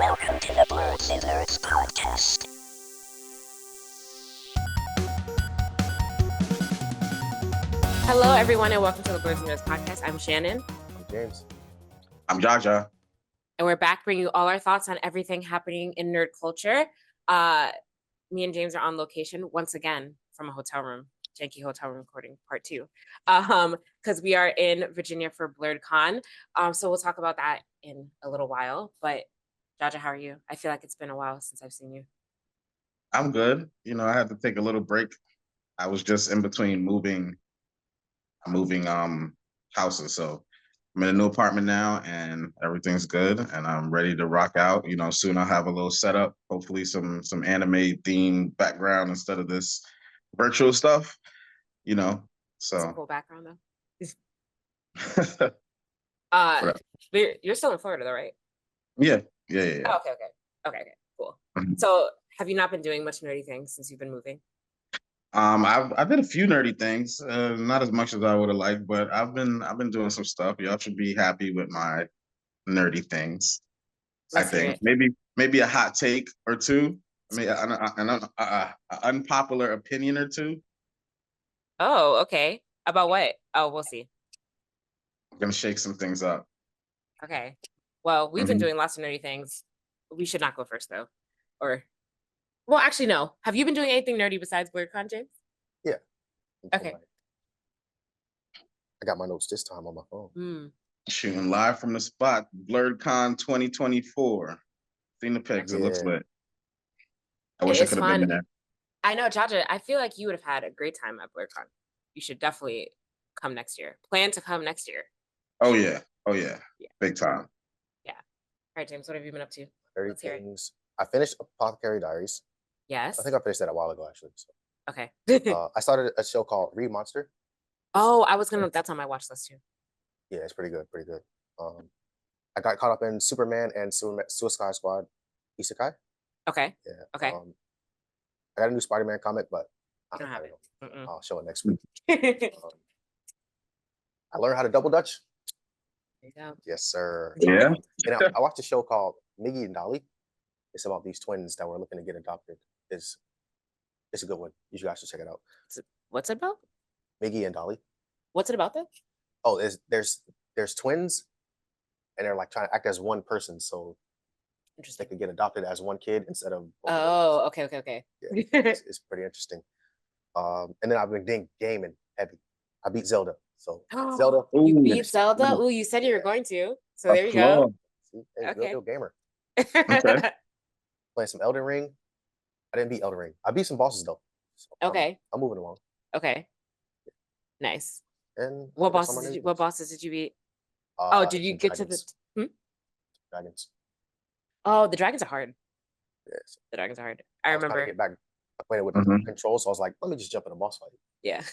Welcome to the Blerdsnerds podcast. Hello, everyone, and welcome to the Blerdsnerds podcast. I'm Shannon. I'm James. I'm Jaja. And we're back bringing you all our thoughts on everything happening in nerd culture. Me and James are on location once again from a hotel room, janky hotel room recording part 2, because we are in Virginia for Blerdcon. So we'll talk about that in a little while. But Jaja, how are you? I feel like it's been a while since I've seen you. I'm good. I had to take a little break. I was just in between moving houses. So I'm in a new apartment now and everything's good and I'm ready to rock out. Soon I'll have a little setup, hopefully some anime themed background instead of this virtual stuff, so. It's a cool background though. You're still in Florida though, right? Yeah. Oh, okay, cool. So have you not been doing much nerdy things since you've been moving? I did a few nerdy things, not as much as I would have liked, but I've been doing some stuff. Y'all should be happy with my nerdy things. Let's I think maybe a hot take or two, maybe an unpopular opinion or two. Oh, okay. About what? Oh, we'll see. I'm gonna shake some things up. Okay. Well, we've been doing lots of nerdy things. We should not go first though. Well, actually, no. Have you been doing anything nerdy besides Blerdcon, James? Yeah. Okay. I got my notes this time on my phone. Shooting live from the spot, Blerdcon 2024. Seen the pics, it looks lit. I wish I could have been there. I know, Jaja, I feel like you would have had a great time at Blerdcon. You should definitely come next year. Plan to come next year. Oh yeah. Big time. Yeah. All right, James, what have you been up to? Nerdy things. I finished Apothecary Diaries. Yes. I think I finished that a while ago, actually. So. Okay. I started a show called Read Monster. Oh, that's on my watch list too. Yeah, it's pretty good. I got caught up in Superman and Suicide Squad Isekai. Okay. Yeah. Okay. I got a new Spider-Man comic, but I don't have it. I'll show it next week. I learned how to double dutch. There you go. Yes, sir. Yeah. I watched a show called Miggy and Dolly. It's about these twins that were looking to get adopted. It's a good one. You guys should check it out. What's it about? Miggy and Dolly. What's it about then? Oh, there's twins, and they're like trying to act as one person, so they could get adopted as one kid instead of. Oh, okay. Yeah, it's pretty interesting. And then I've been gaming heavy. I beat Zelda. So Zelda. You beat Zelda? Ooh, you said you were going to. So there you go. Hey, real gamer. Okay. Playing some Elden Ring. I didn't beat Elden Ring. I beat some bosses though. So okay. I'm moving along. Okay. Nice. And what bosses did you beat? Did you get dragons. to the dragons? Oh, the dragons are hard. Yes. The dragons are hard. I remember. Get back acquainted with the controls, so I was like, let me just jump in a boss fight. Yeah.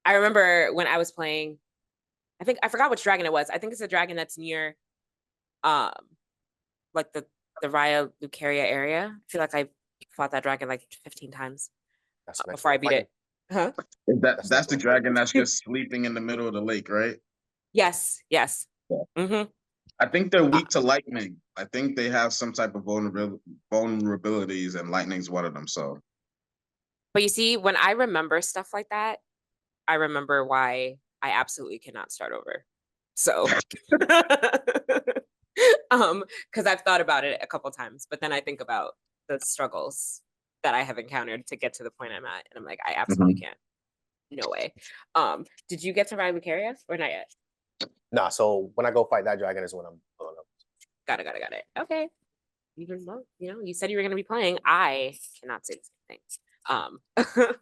I remember when I was playing, I forgot which dragon it was. I think it's a dragon that's near like the Raya Lucaria area. I feel like I fought that dragon like 15 times before I beat it. Huh? That's the dragon that's just sleeping in the middle of the lake, right? Yes. Yeah. I think they're weak to lightning. I think they have some type of vulnerabilities, and lightning's one of them. So, but you see, when I remember stuff like that, I remember why I absolutely cannot start over. So, because I've thought about it a couple times, but then I think about the struggles that I have encountered to get to the point I'm at, and I'm like, I absolutely can't. No way. Did you get to ride Lucaria or not yet? Nah, so when I go fight that dragon is when I'm pulling up. Got it. Okay. Even though, you said you were going to be playing, I cannot say the same thing.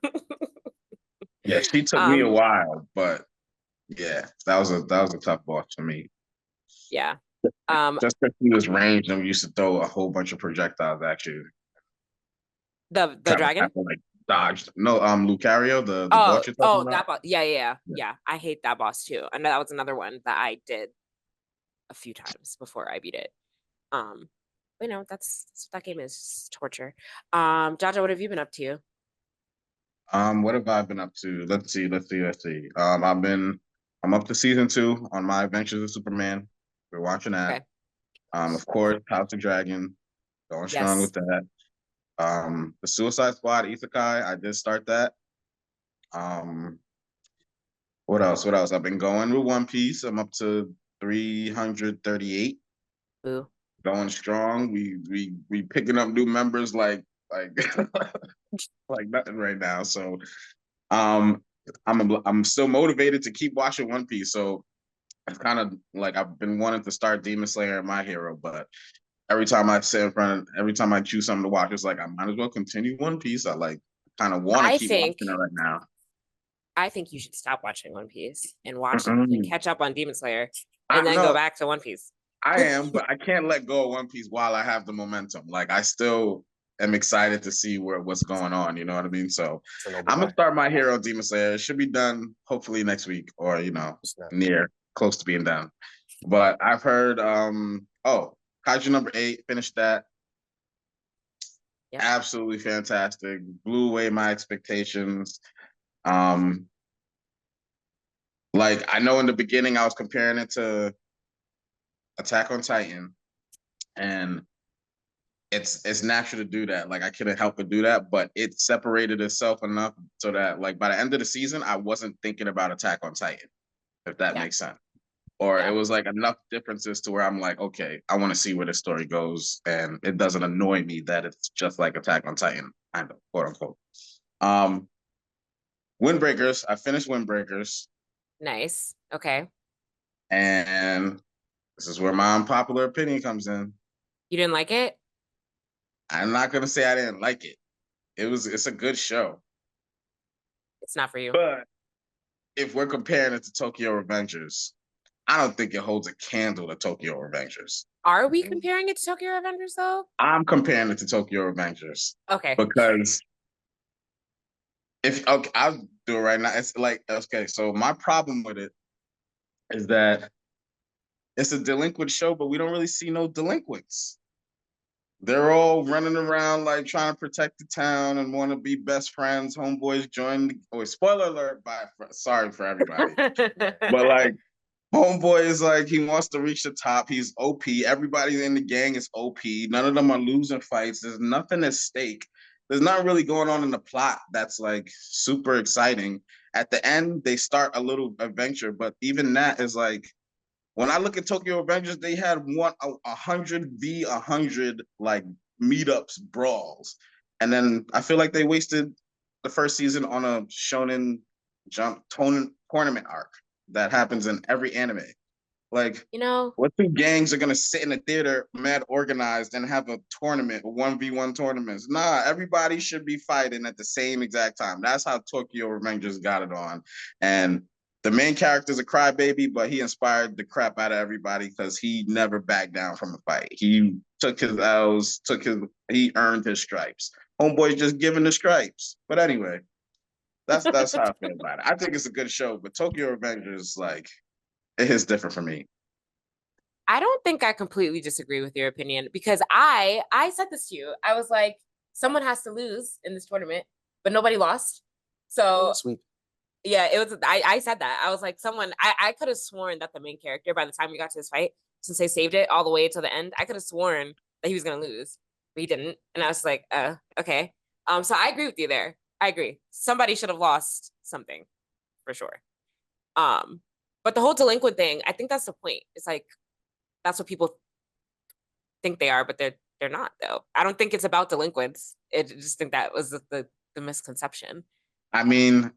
Yeah, she took me a while, but yeah, that was a tough boss for me. Yeah. Just because he was ranged and we used to throw a whole bunch of projectiles at you. The dragon? Like dodged. No, Lucario, the boss you're talking about? That boss. Yeah. I hate that boss too. And that was another one that I did a few times before I beat it. But that's what that game is, just torture. Jaja, what have you been up to? What have I been up to? Let's see. I'm up to season 2 on My Adventures of Superman. We're watching that. Okay. Of course, House of Dragon. Going strong with that. The Suicide Squad Isekai, I did start that. What else? I've been going with One Piece. I'm up to 338. Boo. Going strong. We picking up new members like like nothing right now. So I'm still motivated to keep watching One Piece. So it's kind of like I've been wanting to start Demon Slayer and My Hero, but every time I choose something to watch, it's like I might as well continue One Piece. I like kind of want to keep watching it right now. I think you should stop watching One Piece and catch up on Demon Slayer and then go back to One Piece. I am, but I can't let go of One Piece while I have the momentum. Like I still am excited to see what's going on. You know what I mean? So I'm gonna start My Hero Demon Slayer. It should be done hopefully next week, or close to being done. But I've heard Kaiju number 8, finished that. Yep. Absolutely fantastic. Blew away my expectations. Like I know in the beginning I was comparing it to Attack on Titan, and it's natural to do that. Like I couldn't help but do that, but it separated itself enough so that like by the end of the season, I wasn't thinking about Attack on Titan, if that makes sense. Or it was like enough differences to where I'm like, okay, I want to see where the story goes, and it doesn't annoy me that it's just like Attack on Titan, kind of, quote unquote. Windbreakers, I finished Windbreakers. Nice. Okay. And this is where my unpopular opinion comes in. You didn't like it? I'm not gonna say I didn't like it. It's a good show. It's not for you. But if we're comparing it to Tokyo Revengers, I don't think it holds a candle to Tokyo Revengers. Are we comparing it to Tokyo Revengers though? I'm comparing it to Tokyo Revengers. Okay. Because I'll do it right now. It's like, okay, so my problem with it is that it's a delinquent show, but we don't really see no delinquents. They're all running around like trying to protect the town and want to be best friends. Homeboys join. Spoiler alert! Sorry for everybody, but like Homeboy is like he wants to reach the top. He's OP. Everybody in the gang is OP. None of them are losing fights. There's nothing at stake. There's not really going on in the plot that's like super exciting. At the end, they start a little adventure, but even that is like. When I look at Tokyo Revengers, they had 100v100 like meetups, brawls. And then I feel like they wasted the first season on a Shonen Jump tournament arc that happens in every anime. Like, what two gangs are going to sit in a theater, mad organized, and have a tournament, 1v1 tournaments? Nah, everybody should be fighting at the same exact time. That's how Tokyo Revengers got it on. And the main character's a crybaby, but he inspired the crap out of everybody because he never backed down from a fight. He took his L's, he earned his stripes. Homeboy's just giving the stripes. But anyway, that's how I feel about it. I think it's a good show, but Tokyo Revengers, like, it is different for me. I don't think I completely disagree with your opinion because I said this to you. I was like, someone has to lose in this tournament, but nobody lost. So sweet. Yeah, it was. I said that. I was like, I could have sworn that the main character, by the time we got to this fight, since they saved it all the way to the end, I could have sworn that he was gonna lose, but he didn't. And I was like, okay. So I agree with you there. I agree. Somebody should have lost something, for sure. But the whole delinquent thing, I think that's the point. It's like that's what people think they are, but they're not though. I don't think it's about delinquents. I just think that was the misconception. I mean.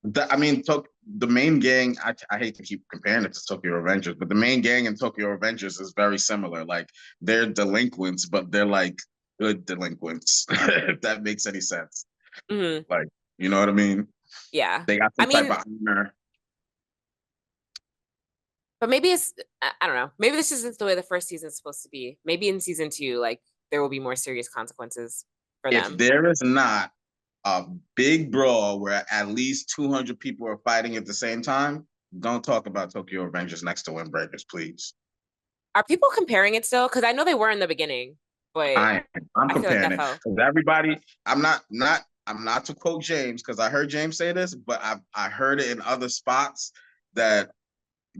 The main gang, I hate to keep comparing it to Tokyo Revengers, but the main gang in Tokyo Revengers is very similar. Like, they're delinquents, but they're like good delinquents, if that makes any sense. Mm-hmm. Like, you know what I mean? Yeah. They got some type of honor. But maybe I don't know. Maybe this isn't the way the first season is supposed to be. Maybe in season 2, like, there will be more serious consequences for them. If there is not a big brawl where at least 200 people are fighting at the same time, don't talk about Tokyo Revengers next to Windbreakers, please. Are people comparing it still? Because I know they were in the beginning, but I'm comparing it. Because everybody, I'm not to quote James, because I heard James say this, but I heard it in other spots that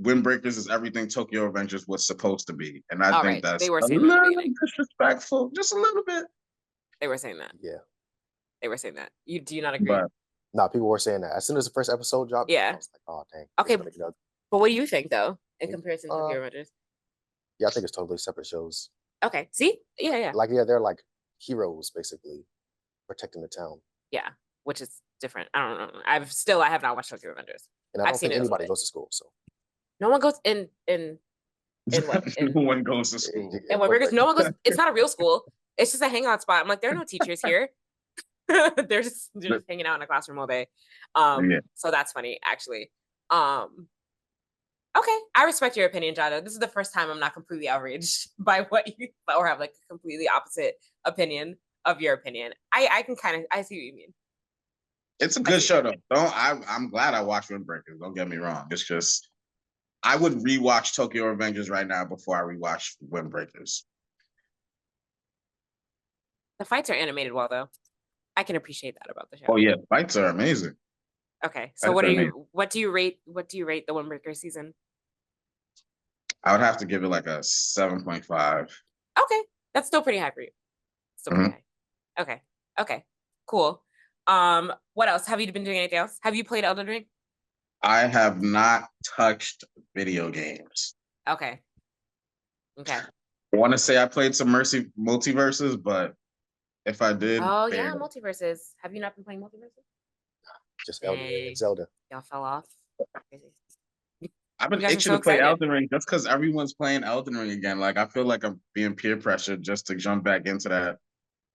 Windbreakers is everything Tokyo Revengers was supposed to be, and I All think right, that's they were a saying that at the little beginning. disrespectful, just a little bit. They were saying that. Yeah. They were saying that. Do you not agree? But No, people were saying that as soon as the first episode dropped. Yeah. I was like, oh dang. Okay, it's gonna get ugly. but what do you think though, in Think- comparison to Tokyo Revengers? Yeah, I think it's totally separate shows. Okay, see, yeah, Like, yeah, they're like heroes basically protecting the town. yeah, which is different. I don't know. I have not watched Tokyo Revengers. And I I've don't seen think it a little anybody bit. goes to school. So No one goes in what? no one goes to school. And Windbreakers, no one goes. It's not a real school. It's just a hangout spot. I'm like, there are no teachers here. they're just hanging out in a classroom all day. Yeah. So that's funny, actually. Okay, I respect your opinion, Jaja. This is the first time I'm not completely outraged by what you or have like a completely opposite opinion of your opinion. I can kind of I see what you mean. It's a good show though. I'm glad I watched Windbreakers. Don't get me wrong. It's just I would rewatch Tokyo Revengers right now before I rewatch Windbreakers. The fights are animated well, though. I can appreciate that about the show. Oh yeah, fights are amazing. Okay, so what do you rate the Windbreaker season? I would have to give it like a 7.5. Okay, that's still pretty high for you. Still pretty high. Okay, cool. What else? Have you been doing anything else? Have you played Elden Ring? I have not touched video games. Okay. I want to say I played some multiverses, but if I did, Oh yeah, multiverses. Have you not been playing multiverses? just Elden Ring and Zelda. Y'all fell off. Crazy. I've been You guys are itching so to play excited. Elden Ring just because everyone's playing Elden Ring again. Like I feel like I'm being peer pressured just to jump back into that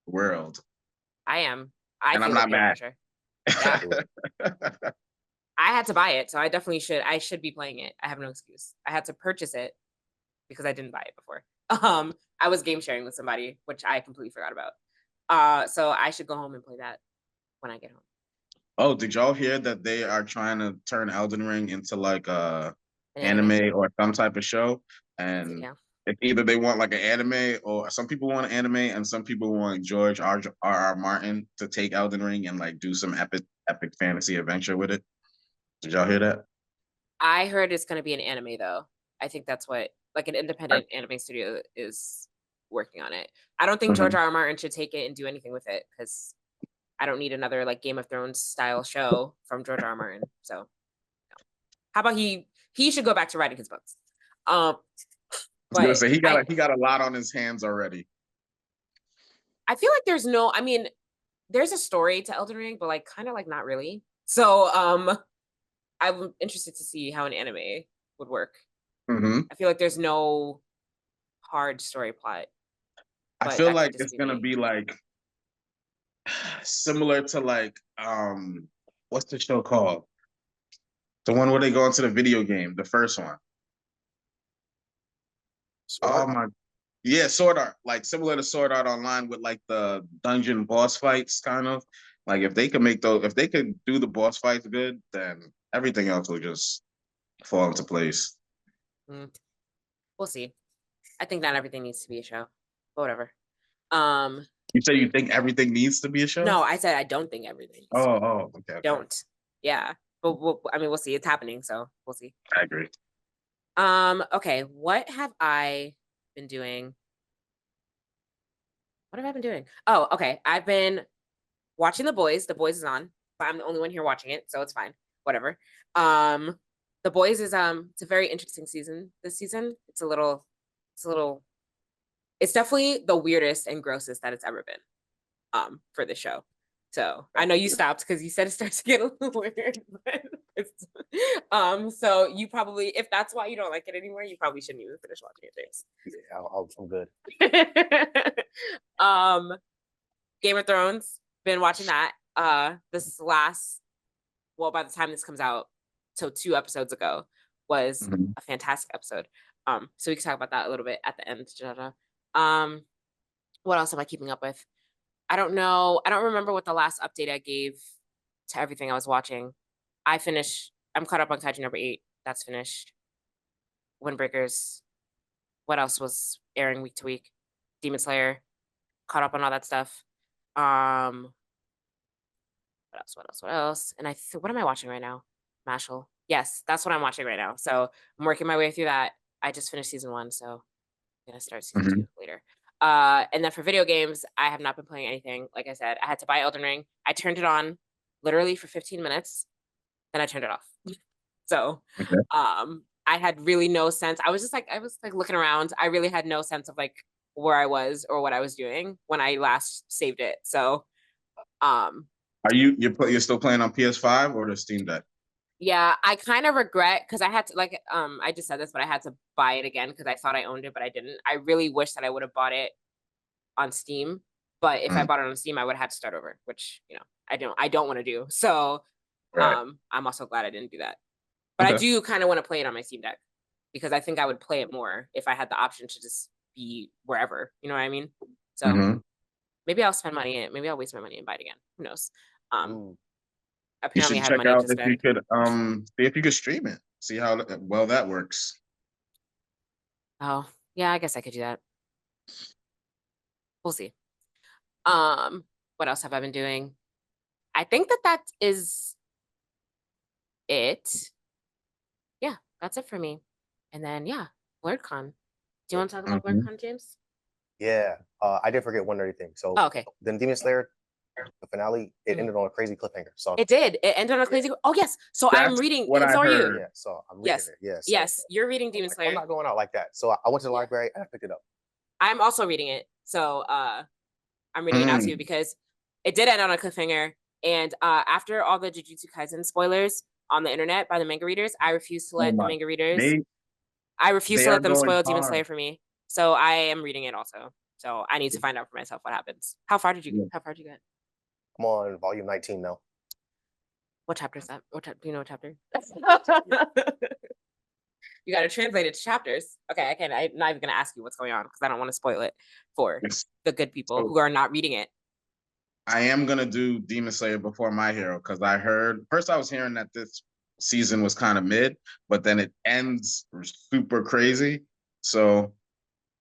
world. I am. And I'm not mad. Pressure. Yeah. I had to buy it, so I definitely should. I should be playing it. I have no excuse. I had to purchase it because I didn't buy it before. I was game sharing with somebody, which I completely forgot about. So I should go home and play that when I get home. Oh, did y'all hear that they are trying to turn Elden Ring into like a anime or some type of show? And if either they want like an anime, or some people want an anime, and some people want George R.R. Martin to take Elden Ring and like do some epic fantasy adventure with it. Did y'all hear that? I heard it's going to be an anime though. I think that's what like an independent anime studio is working on it. I don't think George R.R. Martin should take it and do anything with it because I don't need another like Game of Thrones style show from George R.R. Martin. So no. How about he should go back to writing his books. I was gonna say he got a lot on his hands already. I feel like there's a story to Elden Ring, but like kind of like not really. So I'm interested to see how an anime would work. I feel like there's no hard story plot. I feel like it's gonna be like similar to like what's the show called? The one where they go into the video game, the first one. Sword Art. Like similar to Sword Art Online with like the dungeon boss fights, kind of. Like if they could if they could do the boss fights good, then everything else will just fall into place. We'll see. I think not everything needs to be a show, but whatever. You say you think everything needs to be a show? No, I said I don't think everything. Okay. Don't. Yeah, but we'll see. It's happening, so we'll see. I agree. Okay, what have I been doing? What have I been doing? Oh, okay. I've been watching The Boys. The Boys is on, but I'm the only one here watching it, so it's fine. Whatever. The Boys is it's a very interesting season this season. It's definitely the weirdest and grossest that it's ever been for the show. So I know you stopped because you said it starts to get a little weird. But so you probably, if that's why you don't like it anymore, you probably shouldn't even finish watching it, James. Yeah, I'm good. Game of Thrones, been watching that. By the time this comes out, so 2 episodes ago was a fantastic episode. So we can talk about that a little bit at the end. What else am I keeping up with? I don't know. I don't remember what the last update I gave to everything I was watching. I'm caught up on Kaiju number 8. That's finished. Windbreakers. What else was airing week to week? Demon Slayer. Caught up on all that stuff. What else? And what am I watching right now? Mashal. Yes, that's what I'm watching right now. So I'm working my way through that. I just finished season 1, so I'm gonna start season 2 later. And then for video games, I have not been playing anything. Like I said, I had to buy Elden Ring. I turned it on literally for 15 minutes, then I turned it off. So Okay. I had really no sense. I was like looking around. I really had no sense of like where I was or what I was doing when I last saved it. So Are you're still playing on PS5 or the Steam Deck? yeah, I kind of regret because I had to like I just said this, but I had to buy it again because I thought I owned it, but I didn't. I really wish that I would have bought it on Steam, but if I Mm, bought it on Steam, I would have had to start over, which I don't want to do. So right. I'm also glad I didn't do that. But I Okay. do kind of want to play it on my Steam Deck because I think I would play it more if I had the option to just be wherever. You know what I mean? So Mhm. maybe I'll spend money in it. Maybe I'll waste my money and buy it again. Who knows? Um, Ooh. You apparently should I had check money out to if you spend. could see if you could stream it. See how well that works. Oh, yeah, I guess I could do that. We'll see. What else have I been doing? I think that is it. Yeah, that's it for me. And then yeah, Blerdcon. Do you want to talk about Mhm. Blerdcon, James? Yeah. I did forget one other thing. So Oh, okay. then Demon Slayer, the finale, it Mhm. ended on a crazy cliffhanger. So It did. It ended on a crazy. Oh yes. So I'm That's reading. what I So are you? heard. yeah, so I'm reading Yes. it. Yeah. So Yes. You're reading Demon I'm Slayer. not going out like that. So I went to the Yeah. library and I picked it up. I'm also reading it. So I'm reading it now too Mm, because it did end on a cliffhanger. And after all the Jujutsu Kaisen spoilers on the internet by the manga readers, I refuse to oh let the my, manga readers. they I refuse they to are let them going spoil Demon hard. Slayer for me. So I am reading it also. So I need to find out for myself what happens. How far did you? Yeah. How far did you get? I'm on volume 19 now. What chapter is that? Do you know what chapter? You got to translate it to chapters. Okay, I can. I'm not even gonna ask you what's going on because I don't want to spoil it for Yes. the good people So who are not reading it. I am gonna do Demon Slayer before My Hero because I heard first I was hearing that this season was kind of mid, but then it ends super crazy. So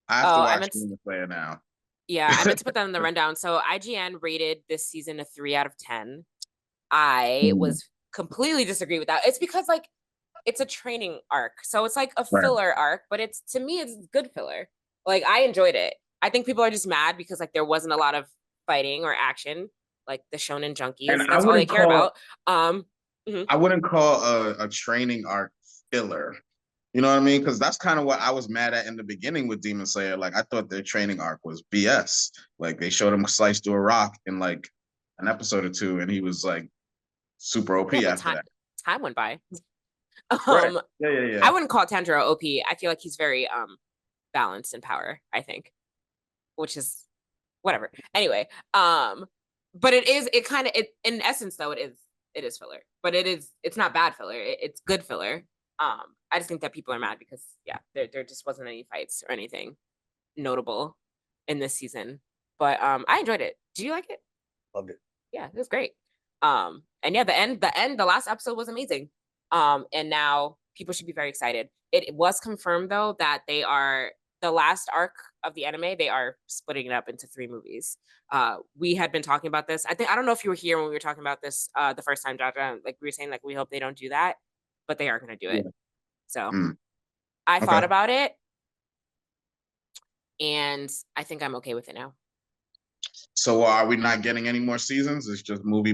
I have to Oh, I watch meant. Demon Slayer now. Yeah, I meant to put that in the rundown. So IGN rated this season a 3 out of 10. I Mm, was completely disagree with that. It's because like it's a training arc. So it's like a right. filler arc, but it's to me it's good filler. Like I enjoyed it. I think people are just mad because like there wasn't a lot of fighting or action, like the shonen And junkies. That's all they care about. Mhm. I wouldn't call a training arc filler. You know what I mean? Because that's kind of what I was mad at in the beginning with Demon Slayer. Like I thought their training arc was BS. Like they showed him slice through a rock in like an episode or two, and he was like super OP Yeah, but after that. time went by. Right. Um Yeah, yeah, I yeah. wouldn't call Tanjiro OP. I feel like he's very balanced in power, I think, which is whatever. Anyway, but it kind of it in essence though it is filler, but it's not bad filler. It's good filler. I just think that people are mad because yeah, there just wasn't any fights or anything notable in this season. But I enjoyed it. Did you like it? Loved it. Yeah, it was great. And yeah, the last episode was amazing. And now people should be very excited. It was confirmed though that they are the last arc of the anime, they are splitting it up into 3 movies. We had been talking about this. I don't know if you were here when we were talking about this the first time, Jaja. Like we were saying, like we hope they don't do that, but they are gonna do it. Yeah. So Mm, I okay. thought about it and I think I'm okay with it now. So are we not getting any more seasons? It's just movie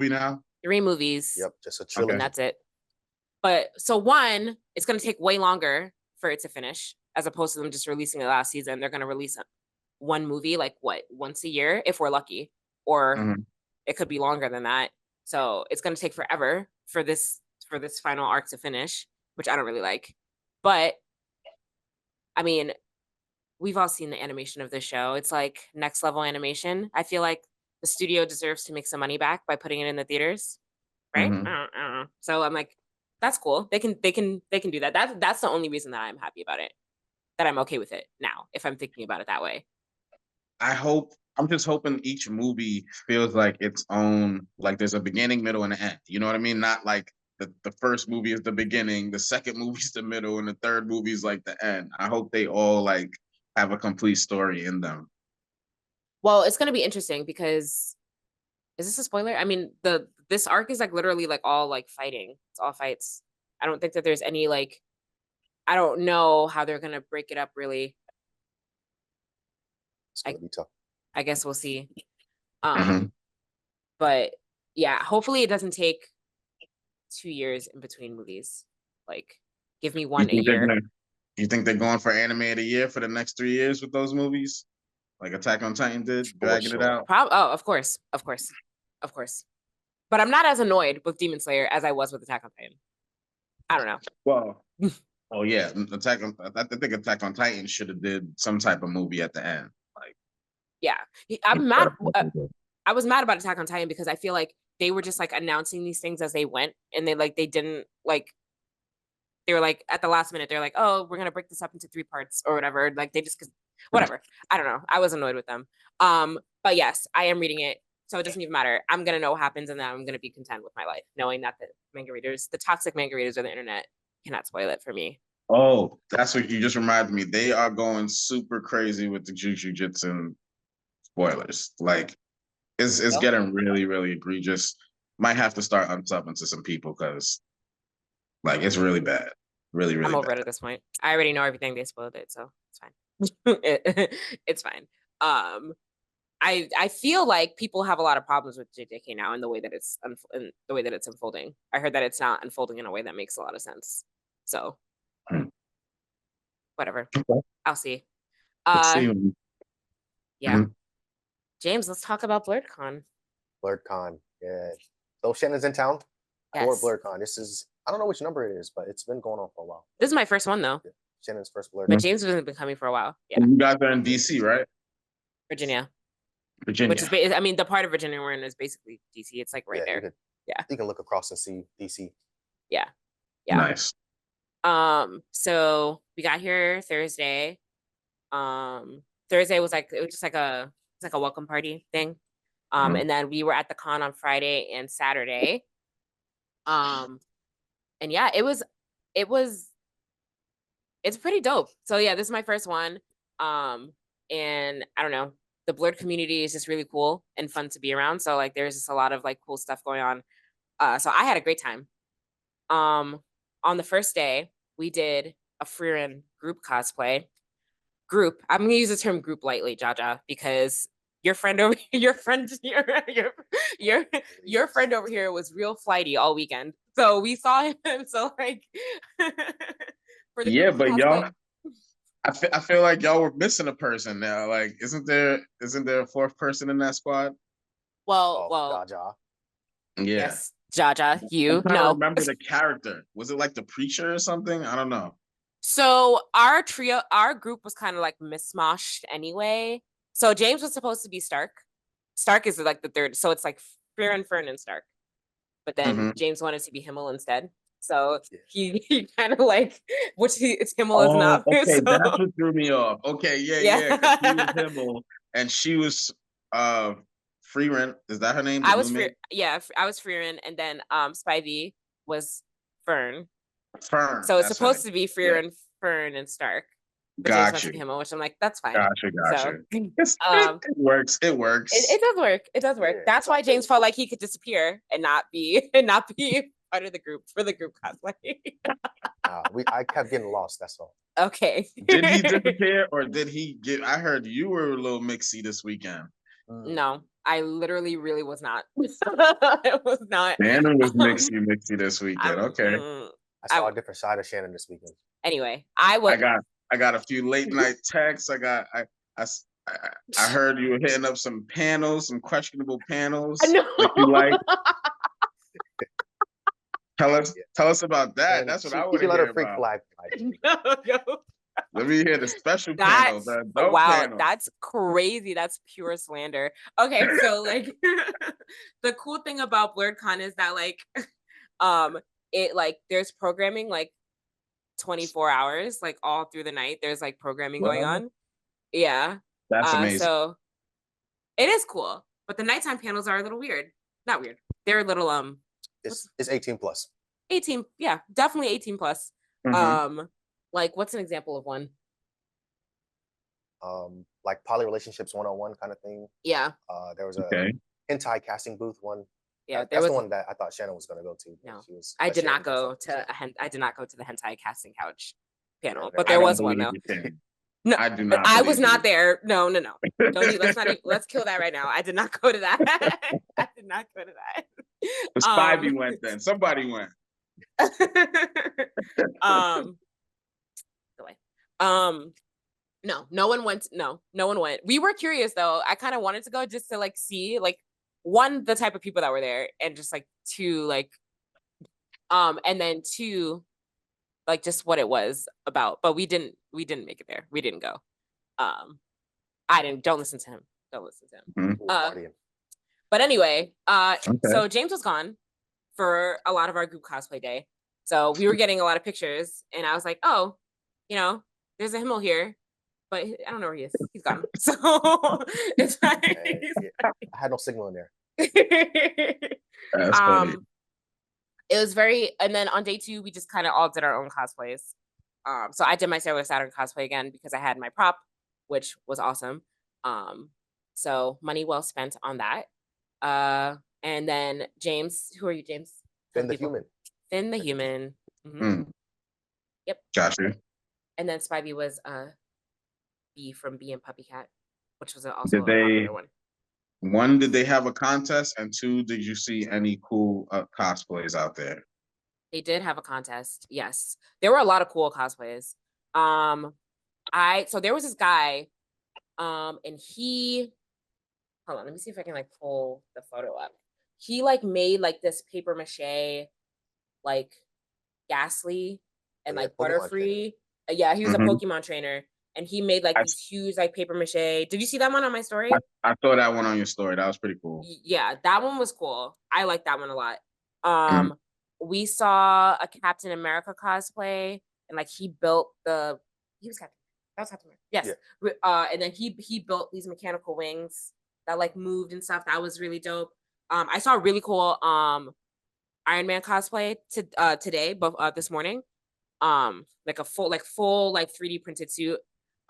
now. 3 movies Yep, just a Okay. trilogy. and that's it. But so one, it's going to take way longer for it to finish as opposed to them just releasing it last season. They're going to release one movie like what, once a year if we're lucky, or Mhm. it could be longer than that. So it's going to take forever for this final arc to finish, which I don't really like. But I mean, we've all seen the animation of this show. It's like next level animation. I feel like the studio deserves to make some money back by putting it in the theaters, right? Mhm. I don't know. So I'm like, that's cool. They can do that. That's the only reason that I'm happy about it. That I'm okay with it now, if I'm thinking about it that way. I'm just hoping each movie feels like its own, like there's a beginning, middle, and an end. You know what I mean? Not like the first movie is the beginning, the second movie is the middle, and the third movie is like the end. I hope they all like have a complete story in them. Well, it's gonna be interesting because is this a spoiler? I mean, this arc is like literally like all like fighting. It's all fights. I don't think that there's any like, I don't know how they're gonna break it up really. It's gonna be tough. I guess we'll see. Mhm. But yeah, hopefully it doesn't take 2 years in between movies. Like, give me one a year. You think they're going for anime of the year for the next 3 years with those movies? Like Attack on Titan did, dragging it sure. out? Oh, of course. But I'm not as annoyed with Demon Slayer as I was with Attack on Titan. I don't know. Well, oh yeah, I think Attack on Titan should have did some type of movie at the end. Like, Yeah, I'm mad. I was mad about Attack on Titan because I feel like they were just like announcing these things as they went, and they didn't like. They were like at the last minute, they're like, "Oh, we're gonna break this up into 3 parts or whatever." Like they just, whatever. I don't know. I was annoyed with them. But yes, I am reading it, so it doesn't even matter. I'm gonna know what happens, and then I'm gonna be content with my life, knowing that the manga readers, the toxic manga readers of the internet, cannot spoil it for me. oh, that's what you just reminded me. They are going super crazy with the Jujutsu spoilers. Like, it's getting really, really egregious. Might have to start unsubbing to some people because, like, it's really bad. Really, really I'm over bad. it at this point. I already know everything. They spoiled it, so it's fine. It's fine. I feel like people have a lot of problems with JJK now in the way that it's unfolding. I heard that it's not unfolding in a way that makes a lot of sense. So, whatever. Okay. I'll see. Let's see. Yeah. Mhm. James, let's talk about Blerdcon. Blerdcon, yeah. So Shannon's in town for Yes. Blerdcon. This is, I don't know which number it is, but it's been going on for a while. This is my first one though. Yeah. Shannon's first But Blerdcon. James hasn't been coming for a while. Yeah. You guys are in DC, right? Virginia. Virginia. Which is, I mean, the part of Virginia we're in is basically DC. It's like right there. You can look across and see DC. Yeah. Nice. So we got here Thursday. Thursday was like, it was just like it's like a welcome party thing. And then we were at the con on Friday and Saturday. And yeah, it's pretty dope. So yeah, this is my first one. And I don't know, the Blerd community is just really cool and fun to be around. So like, there's just a lot of like cool stuff going on. So I had a great time. On the first day, we did a Freeran group cosplay. I'm gonna use the term group lightly, Jaja, because your friend over your friend over here was real flighty all weekend. So we saw him. So like for the Yeah, group but y'all, cosplay, I feel like y'all were missing a person now. Like, isn't there a 4th person in that squad? well, Jaja. Yeah. yes, Jaja, you I'm trying to know. remember the character. Was it like the preacher or something? I don't know. So our group was kind of like mismoshed anyway. So James was supposed to be Stark. Stark is like the third, so it's like Fear, Fern, and Stark. But then James wanted to be Himmel instead. So he kind of like, it's Himmel is not. Okay, so, that's what threw me off. Okay, yeah. 'Cause he was Himmel and she was Free Rent. Is that her name? I was Freeran, and then Spivey was Fern. Fern. So it's supposed to be Freeran, Fern, and Stark. Got you. Himmel, which I'm like, that's fine. Gotcha. So, it works. It works. It does work. It does work. Yeah. That's why James felt like he could disappear and not be part of the group for the group cosplay. I kept getting lost. That's all. Okay. Did he disappear or did he get? I heard you were a little mixy this weekend. No, I literally really was not. It was not. Shannon was mixy this weekend. Okay. I saw a different side of Shannon this weekend. Anyway, I got a few late night texts. I heard you were hitting up some panels, some questionable panels. No. That you like. Tell us about that. And that's what I want to let hear her freak about. flag. No. Let me hear the special panel. Panel. That's crazy. That's pure slander. Okay, so like the cool thing about Blerdcon is that like it like there's programming like 24 hours, like all through the night. There's like programming going on. Yeah. That's amazing. So it is cool, but the nighttime panels are a little weird. Not weird. They're a little It's 18 plus. 18, yeah, definitely 18 plus. Like what's an example of one? Like poly relationships 101 kind of thing. Yeah. There was a hentai casting booth one. Yeah, there That's was the one that I thought Shannon was gonna go to. but No. she was, I but did she not ended up go saying- to I did not go to the hentai casting couch panel, never but I there don't was one believe though. you can. No, I do not. I was believe not you. there. No. Don't let's not even, let's kill that right now. I did not go to that. I did not go to that. The Spivey went then. Somebody went. um go away. No one went. No one went. We were curious though. I kind of wanted to go just to like see like one, the type of people that were there, and just like two, like and then two, like just what it was about. But we didn't make it there. We didn't go. Don't listen to him. Don't listen to him. Mhm. Who was partying. But anyway, Okay. so James was gone for a lot of our group cosplay day. So we were getting a lot of pictures, and I was like, oh, there's a Himmel here, but I don't know where he is. He's gone. So it's fine. Yeah, I had no signal in there. That's funny. It was and then on day 2, we just kind of all did our own cosplays. So I did my Sailor Saturn cosplay again because I had my prop, which was awesome. So money well spent on that. And then James, who are you, James? Finn the human. Finn the human. Mm-hmm. Mm. Yep. Gotcha. And then Spivey was B from Bee and Puppy Cat, which was also Did a they- popular one. One, did they have a contest? And two, did you see any cool cosplays out there? They did have a contest. Yes, there were a lot of cool cosplays. So there was this guy, and he, hold on, let me see if I can like pull the photo up. He like made like this paper mache, like Ghastly and Yeah, like Pokemon Butterfree. Yeah, he was Mhm. a Pokemon trainer, and he made like these huge like paper mache. Did you see that one on my story? I saw that one on your story. That was pretty cool. Yeah, that one was cool. I like that one a lot. Mhm. We saw a Captain America cosplay, and like he was Captain. That was Captain America. Yes. Yeah. And then he built these mechanical wings that like moved and stuff. That was really dope. I saw a really cool Iron Man cosplay today, but this morning. Like a full 3D printed suit.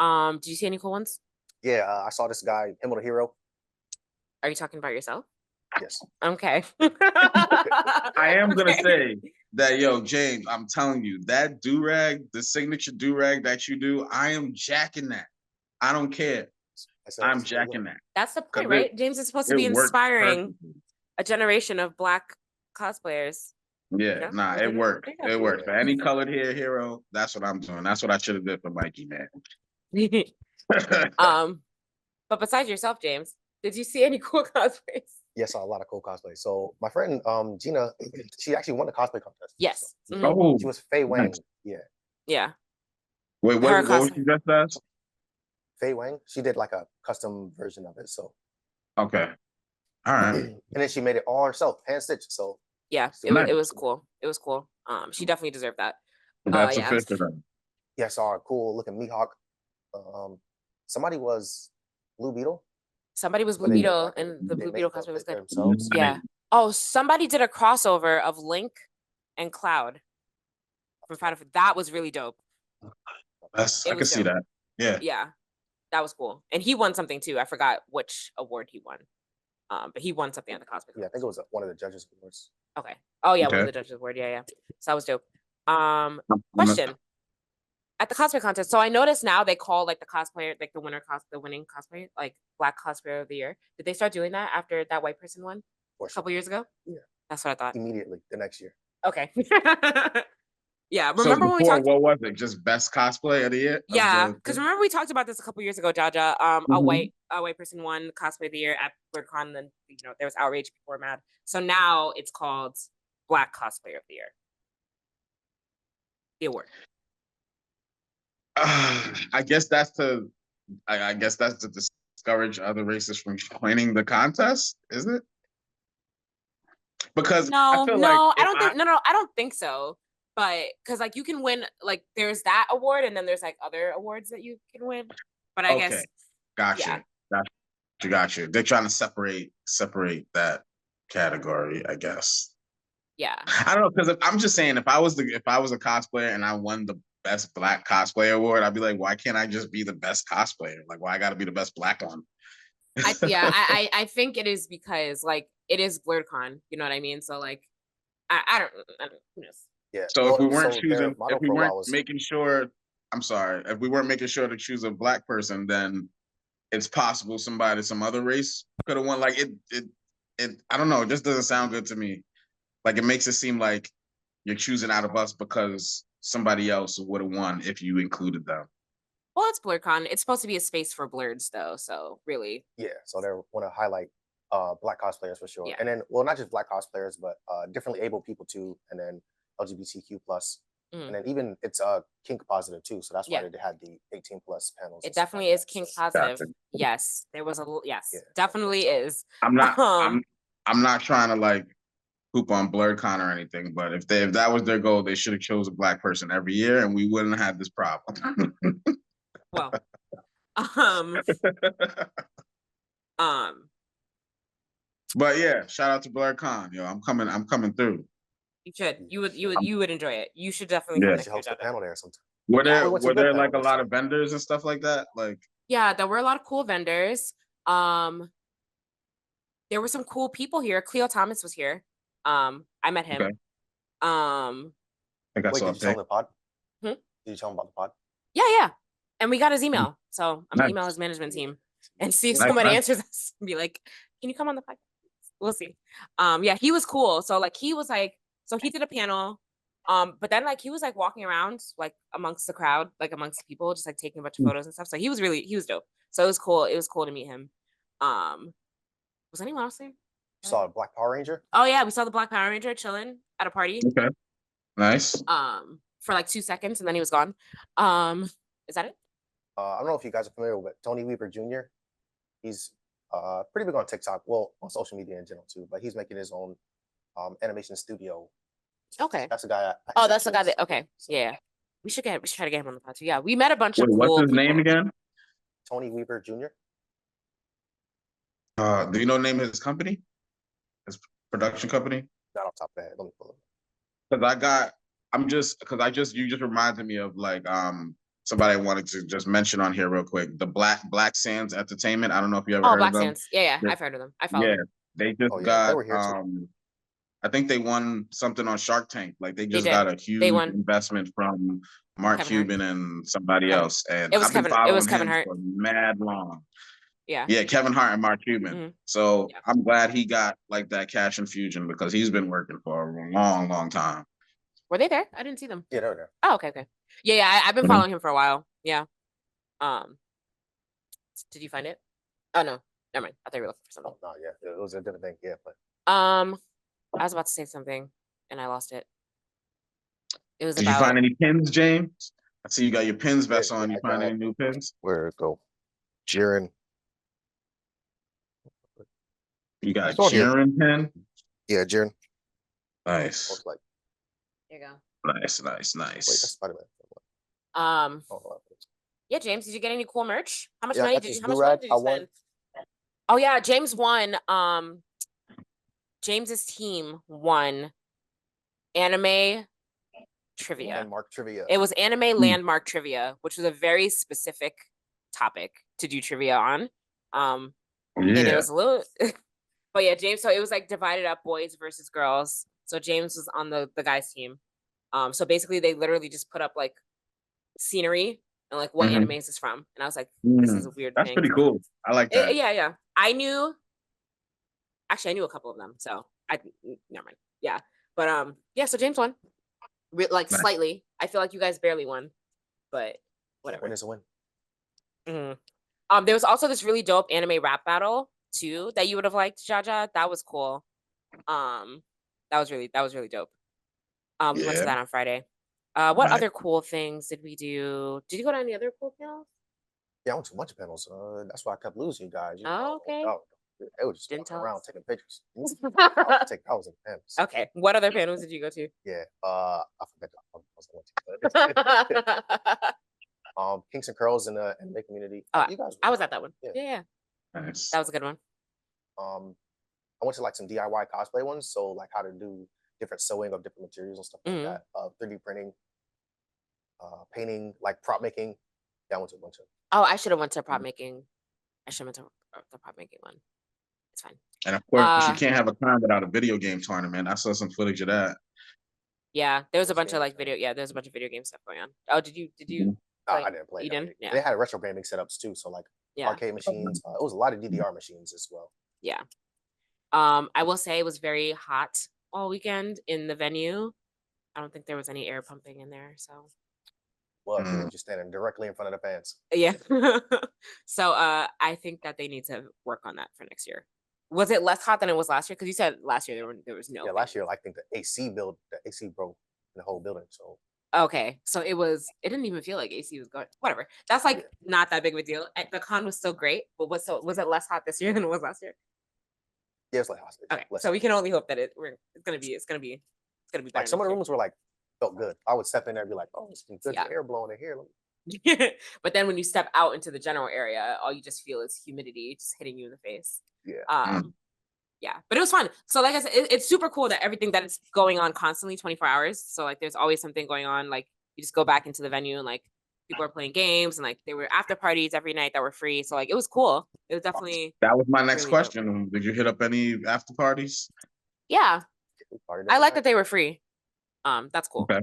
Do you see any cool ones? Yeah, I saw this guy, Himmel the hero. Are you talking about yourself? Yes. Okay. I am gonna Okay. say that, yo, James, I'm telling you, that do-rag, the signature do-rag that you do, I am jacking that. I don't care. I'm jacking that. That's the 'Cause point, right? James is supposed to be It worked inspiring perfectly. a generation of Black cosplayers. Yeah, Yeah, nah, there it you go. worked. There you It go. worked. For any colored hair hero, that's what I'm doing. That's what I should have did for Mikey, man. But besides yourself, James, did you see any cool cosplays? Yes, I saw a lot of cool cosplays. So my friend Gina, she actually won the cosplay contest. Yes. So Mhm. Oh, she was Faye Wang. nice. Yeah, Yeah. Wait, Her what was cosplay. she dressed as? Faye Wang. She did like a custom version of it. So Okay. All right. and then she made it all herself, hand stitched. So Yeah. So It nice. was cool. It was cool. She definitely deserved that. That's yeah. official then. yeah, I saw a cool looking Mihawk. Somebody was Blue Beetle. Somebody was but Blue they- Beetle, they and the made Blue Beetle the- cosplay was good. themselves. Yeah. Oh, somebody did a crossover of Link and Cloud from Final Fantasy. That was really dope. I It can was see dope. that. Yeah. Yeah, that was cool. And he won something too. I forgot which award he won. But he won something at the cosplay. Yeah, I think it was one of the judges' awards. Okay. Oh yeah, one of Okay. the judges award. Yeah. So that was dope. I'm gonna- Question. At the cosplay contest, so I noticed now they call like the cosplayer, like the winning cosplayer, like Black Cosplayer of the Year. Did they start doing that after that white person won For a sure. couple years ago? Yeah. That's what I thought. Immediately the next year. Okay. Yeah. So Remember when we before, talked? what was it? Just best cosplay of the year? Of Yeah, the- because remember we talked about this a couple years ago, Jaja. A Mhm. white person won cosplay of the year at Blerdcon, and then there was outrage, people were mad. So now it's called Black Cosplayer of the Year. The award. I guess that's to discourage other races from joining the contest, is it? Because I No, feel no, like I don't think I don't think so. But because like you can win, like there's that award, and then there's like other awards that you can win. But I guess Gotcha. Gotcha. They're trying to separate that category, I guess. yeah. I don't know, because I'm just saying, if I was a cosplayer and I won the best Black cosplayer award, I'd be like, why can't I just be the best cosplayer? Like, why I got to be the best Black one? I think it is because like it is Blerdcon, you know what I mean? So like I don't who knows. Yeah. So Well, if we weren't so their choosing, motto if we for a weren't while was making sure, I'm sorry, if we weren't making sure to choose a black person, then it's possible somebody, some other race could have won. Like it. I don't know. It just doesn't sound good to me. Like it makes it seem like you're choosing out of us because somebody else would have won if you included them. Well, it's Blerdcon. It's supposed to be a space for blerds though, so really. yeah. So they want to highlight black cosplayers for sure, Yeah. and then well, not just black cosplayers, but differently able people too, and then LGBTQ plus, Mhm. and then even it's kink positive too. So that's why Yeah. they had the 18 plus panels. It and stuff definitely like is that. kink So, positive. Gotcha. Yes, there was yes, Yeah. definitely is. I'm not. Um, I'm not trying to like poop on Blerdcon or anything, but if that was their goal, they should have chose a black person every year, and we wouldn't have this problem. well, um, um, But yeah, shout out to Blerdcon. Yo, I'm coming through. you should, you would enjoy it. You should definitely Yeah. come You next should year, host a Jaja. panel there sometime. Were Yeah. there We went to a were good there panel like a this lot year. of vendors and stuff like that? Like Yeah, there were a lot of cool vendors. There were some cool people here. Cleo Thomas was here. I met him. Okay. I got Wait, saw did a you tell pic. him the pod? Hmm? Did you tell him about the pod? Yeah. And we got his email. So I'm gonna email Nice. his management team and see if Nice, somebody nice. answers us and be like, can you come on the podcast? We'll see. Yeah, he was cool. So like he was like, so he did a panel. But then like he was like walking around like amongst the crowd, like amongst the people, just like taking a bunch of photos and stuff. So he was dope. So it was cool. It was cool to meet him. Was anyone else there? You saw a Black Power Ranger? Oh yeah, we saw the Black Power Ranger chilling at a party. Okay. Nice. For like 2 seconds and then he was gone. Is that it? I don't know if you guys are familiar with Tony Weaver Jr. He's pretty big on TikTok, well, on social media in general too, but he's making his own animation studio. Okay. That's the guy. Oh, that's the guy that. Okay, yeah. We should try to get him on the pod too. Yeah, we met a bunch Wait, of cool what's his people. name again? Tony Weaver Jr. Do you know the name of his company? His production company? Not off the top of the head. Let me pull it. Because you just reminded me of like somebody I wanted to just mention on here real quick. The Black Sands Entertainment. I don't know if you ever Oh, heard Black of them. Sands. Yeah, They're- I've heard of them. I follow Yeah, them. they just Oh, yeah, they got were here too. I think they won something on Shark Tank. Like they just did. got a huge They won. investment from Mark Kevin Hart. Cuban and somebody Kevin- else. And It was I've been Kevin. It following was Kevin him Hart. for mad long. Yeah. Yeah, Kevin Hart and Mark Cuban. Mhm. So Yeah. I'm glad he got like that cash infusion because he's been working for a long, long time. Were they there? I didn't see them. Yeah, they're there. Oh, okay. Yeah. I've been Mhm. following him for a while. Yeah. Did you find it? Oh no, never mind. I thought you were looking for something. Oh, no, yeah, it was a different thing. Yeah, but I was about to say something and I lost it. It was Did about. you find any pins, James? I see you got your pins vest on. yeah, You I find got- any new pins? where it go? Jiren. You got It's on here. Jiren pin? Yeah, Jiren. Nice. Looks like. There you go. Nice. Wait, that's Spider-Man. Oh, Yeah, James, did you get any cool merch? How much Yeah, I money got did this you? How much do-rag. money did you I won. spend? Oh yeah, James won. James's team won anime trivia. Landmark trivia. It was anime landmark trivia, which was a very specific topic to do trivia on. And it Yeah. was a little, but yeah, James. So it was like divided up boys versus girls. So James was on the guys' team. So basically, they literally just put up like scenery and like what Mhm. anime is this from, and I was like, this is a weird That's thing. pretty cool. I like that. Yeah. I knew a couple of them, so never mind. Yeah, but yeah. So James won, like Nice. slightly. I feel like you guys barely won, but whatever. Win is a win. There was also this really dope anime rap battle too that you would have liked, Jaja. That was cool. That was really dope. We went to Yeah. that on Friday. What Nice. other cool things did we do? Did you go to any other cool panels? Yeah, I went to a bunch of panels. That's why I kept losing you guys. You Oh, know, okay. they were just Didn't walking tell around us. taking pictures. I was in panels. Okay. What other panels did you go to? Yeah, I forgot. Kinks and Curls in the anime community. Oh, You guys. I was at that one. Yeah. Yeah. Nice. That was a good one. I went to like some DIY cosplay ones, so like how to do different sewing of different materials and stuff like that. 3D printing, painting, like prop making. Yeah, I went to a bunch of. Oh, I should have went to prop making. I should have went to they'll probably make it one. It's fine. And of course, you can't have a con without a video game tournament. I saw some footage of that. Yeah, there was a Which bunch of game like is that? video. Yeah, there's a bunch of video game stuff going on. Oh, did you Mhm. Nah, play? I didn't play. You that. didn't? Yeah. They had retro gaming setups too, so like Yeah. arcade machines. It was a lot of DDR machines as well. Yeah. I will say it was very hot all weekend in the venue. I don't think there was any air pumping in there, so Well, you were Mm. just standing directly in front of the fans. yeah. So I think that they need to work on that for next year. Was it less hot than it was last year? Because you said last year there was no. Yeah, last year I think the AC broke in the whole building. So Okay, so it didn't even feel like AC was going. Whatever. That's like Yeah. not that big of a deal. The con was still great, but was it less hot this year than it was last year? yeah, it's like hostage. Okay, so we can only hope that it's gonna be better. like some of the next rooms were like felt good. I would step in there and be like, oh, it's some good Yeah. air blowing in here. year. But then when you step out into the general area, all you just feel is humidity just hitting you in the face. Yeah. Yeah, but it was fun. So like I said, it's super cool that everything that is going on constantly 24 hours. So like there's always something going on. Like you just go back into the venue and like people are playing games and like there were after parties every night that were free. So like it was cool. It was definitely That was my next really dope. question. Did you hit up any after parties? Yeah. Party I that like night. that they were free. That's cool. Okay.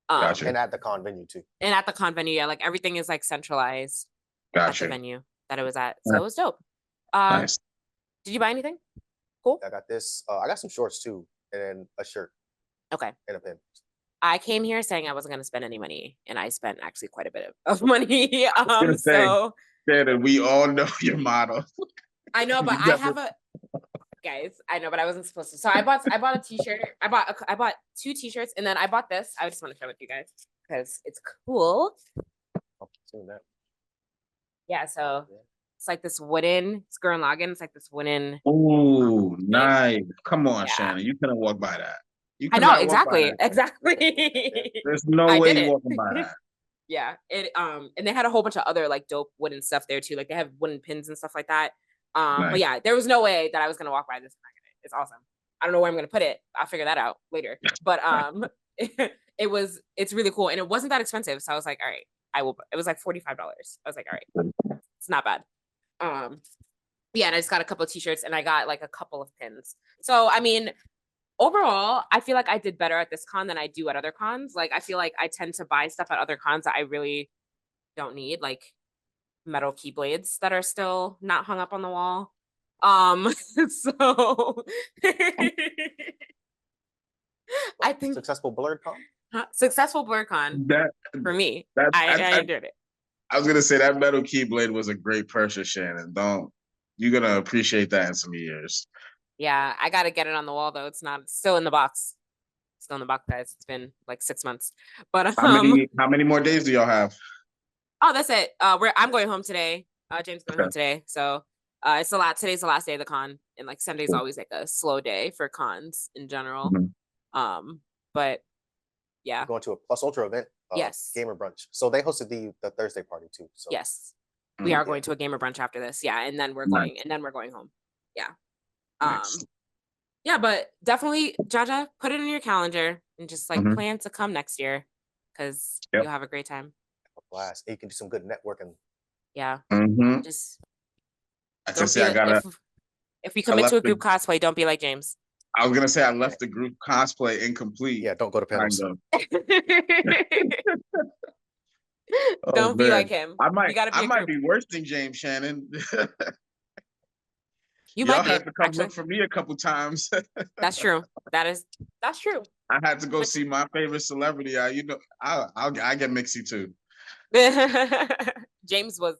Gotcha. And at the con venue too. And at the con venue, yeah, like everything is like centralized at the Gotcha. venue that it was at. So it was dope. Nice. Did you buy anything? Cool. I got this. I got some shorts too, and then a shirt Okay. and a pin. I came here saying I wasn't going to spend any money, and I spent actually quite a bit of money. gonna say, So Shannon, we all know your motto. I know, but You I have a guys. I know, but I wasn't supposed to. So I bought a t-shirt. I bought 2 t-shirts, and then I bought this. I just want to show it to you guys because it's cool. Oh, seen that. Yeah. So it's like this wooden. It's Gurren Lagann. It's like this wooden. Ooh, nice. Come on, Yeah. Shannon. You couldn't walk by that. You I know cannot walk by exactly. that. There's no I way did you're it. walking by that. Yeah, and they had a whole bunch of other like dope wooden stuff there too. Like they have wooden pins and stuff like that. But Nice. yeah, there was no way that I was gonna walk by this and not get it. It's awesome. I don't know where I'm gonna put it. I'll figure that out later. But it's really cool, and it wasn't that expensive. So I was like, all right, I will. It was like $45. I was like, all right, it's not bad. Yeah, and I just got a couple of t-shirts, and I got like a couple of pins. So I mean, overall, I feel like I did better at this con than I do at other cons. Like I feel like I tend to buy stuff at other cons that I really don't need, like metal keyblades that are still not hung up on the wall. So I think Successful Blerdcon. successful Blerdcon That for me. That's I enjoyed it. I was gonna say that metal keyblade was a great purchase, Shannon. You're gonna appreciate that in some years. Yeah, I gotta get it on the wall though. It's still in the box. Still in the box, guys. It's been like 6 months. But How many more days do y'all have? Oh, that's it. I'm going home today. James going home today. So it's a lot. Today's the last day of the con, and like Sunday's Cool. always like a slow day for cons in general. Mhm. But yeah. Going to a Plus Ultra event. Yes. Gamer brunch. So they hosted the Thursday party too. So Yes. We are going to a gamer brunch after this. Yeah, and then we're going home. Yeah. Nice. Yeah, but definitely, Jaja, put it in your calendar and just like Mhm. plan to come next year because Yep. you'll have a great time. blast. You can do some good networking. Yeah. Mhm. Just I don't just say be if we commit to a left group cosplay, don't be like James. I was gonna say I left the group cosplay incomplete. Yeah, don't go to panels. Kind of. Don't be man. like him. I You gotta be I a might group. be worse than James, Shannon. You Y'all might be, had to come actually. look for me a couple times. That's true. That's true. I had to go see my favorite celebrity. I get mixy too. James was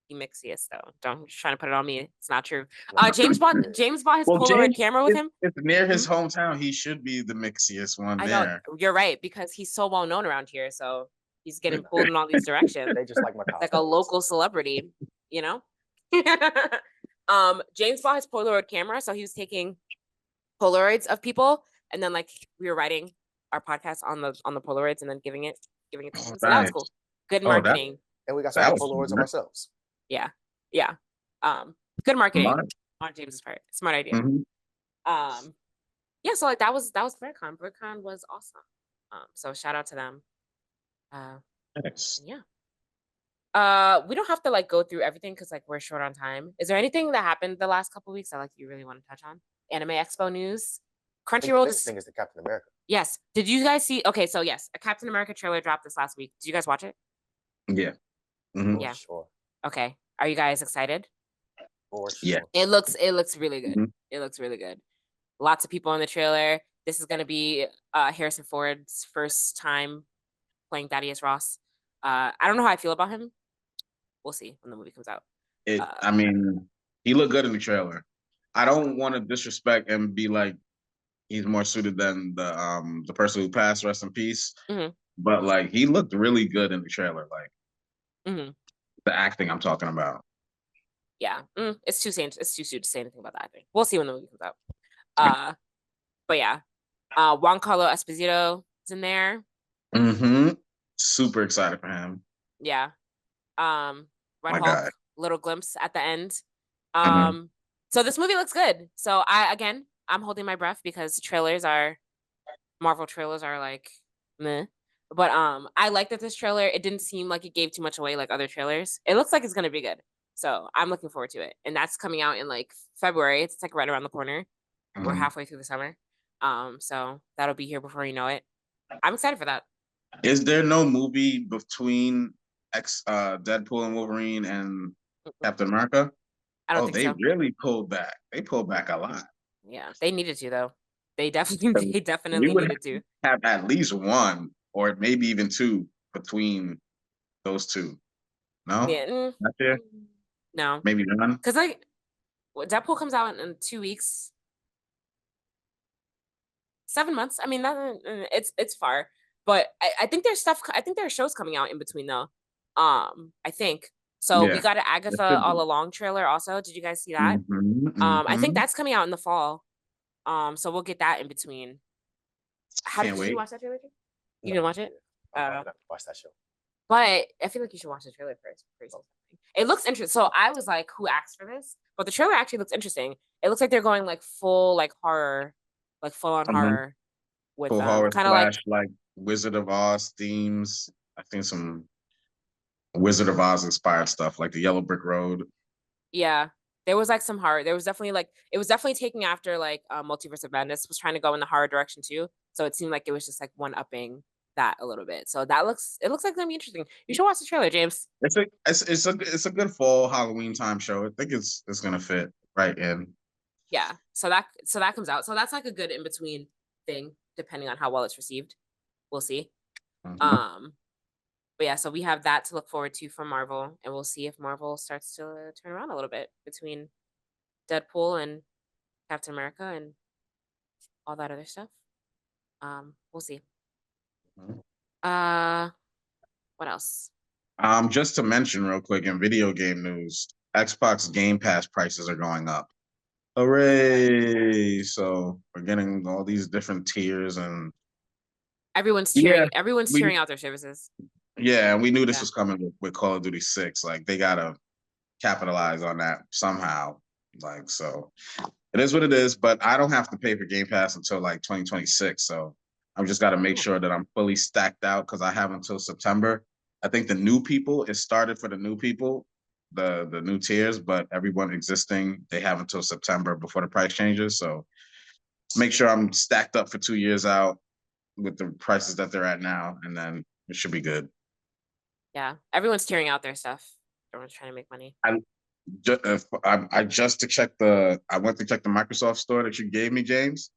the mixiest though. Don't trying to put it on me. It's not true. No. James bought his Well, Polaroid James camera with him. It's near his hometown. He should be the mixiest one I there. know you're right because he's so well known around here. So he's getting pulled in all these directions. They just like my Like a local celebrity, you know. James bought his Polaroid camera, so he was taking Polaroids of people, and then like we were writing our podcast on the Polaroids, and then giving it to him. So that was nice. cool. Good Oh, that- marketing. And we got some That was Polaroids of smart. ourselves. Yeah. Good marketing Smart. on James's part. Smart idea. Mhm. Yeah. So like that was Blerdcon. Blerdcon was awesome. So shout out to them. Nice. Yeah. We don't have to like go through everything because like we're short on time. Is there anything that happened the last couple weeks that like you really want to touch on? Anime Expo news. I think Crunchyroll the biggest just thing is the Captain America. yes. Did you guys see? Okay, so yes, a Captain America trailer dropped this last week. Did you guys watch it? Yeah. Mhm. For Yeah. sure. Okay. Are you guys excited? For Yeah. sure. It looks really good. Mhm. It looks really good. Lots of people in the trailer. This is gonna be Harrison Ford's first time playing Thaddeus Ross. I don't know how I feel about him. We'll see when the movie comes out. I mean, he looked good in the trailer. I don't want to disrespect and be like he's more suited than the person who passed, rest in peace. Mhm. But like he looked really good in the trailer, like Mhm. the acting I'm talking about. Yeah, it's too soon. It's too soon to say anything about that. I think we'll see when the movie comes out. But yeah, Juan Carlo Esposito is in there. Super excited for him. Yeah, Red My Hulk, guy. little glimpse at the end. Mhm. So this movie looks good. So I'm holding my breath because Marvel trailers are like meh. But I like that this trailer. It didn't seem like it gave too much away like other trailers. It looks like it's gonna be good. So I'm looking forward to it. And that's coming out in like February. It's like right around the corner. We're Mhm. halfway through the summer. So that'll be here before you know it. I'm excited for that. Is there no movie between Deadpool and Wolverine and Mm-mm. Captain America? I don't Oh, think they so. really pulled back. They pulled back a lot. Yeah, they needed to though. They definitely So they we definitely would needed to. have at least one or maybe even two between those two. No? Yeah. Not there? No. Maybe none? Because like Deadpool comes out in 2 weeks. 7 months. I mean, it's far, but I think there's stuff. I think there are shows coming out in between though. I think so. We Yeah. got an It Agatha should All be. Along trailer. Also, did you guys see that? I think Mhm. that's coming out in the fall. So we'll get that in between. Can't Did you wait. watch that trailer? You No, didn't watch it? I'm probably not gonna watch that show. But I feel like you should watch the trailer first. It looks interesting. So I was like, who asked for this? But the trailer actually looks interesting. It looks like they're going like full like horror, like full on Mhm. horror with Full horror kind of like slash like Wizard of Oz themes. I think some Wizard of Oz inspired stuff like the Yellow Brick Road. yeah. There was like some horror. There was definitely like it was definitely taking after like Multiverse of Madness was trying to go in the horror direction too. So it seemed like it was just like one upping that a little bit. So it looks like gonna be interesting. You should watch the trailer, James. It's a good fall Halloween time show. I think it's gonna fit right in. Yeah. So that comes out. So that's like a good in between thing, depending on how well it's received. We'll see. Mhm. Um, but yeah, so we have that to look forward to from Marvel, and we'll see if Marvel starts to turn around a little bit between Deadpool and Captain America and all that other stuff. We'll see. Mhm. Uh, what else? Just to mention real quick in video game news, Xbox Game Pass prices are going up. Hooray! So we're getting all these different tiers and yeah, Everyone's we cheering out their services. yeah, and we knew this Yeah. was coming with Call of Duty 6. Like they gotta capitalize on that somehow. Like so it is what it is, but I don't have to pay for Game Pass until like 2026. So I've just got to make Cool. sure that I'm fully stacked out because I have until September. I think the new people, it started for the new people, the new tiers, but everyone existing, they have until September before the price changes. So make sure I'm stacked up for 2 years out with the prices that they're at now, and then it should be good. Yeah. Everyone's cheering out their stuff. Everyone's trying to make money. I just to check I went to check the Microsoft store that you gave me, James.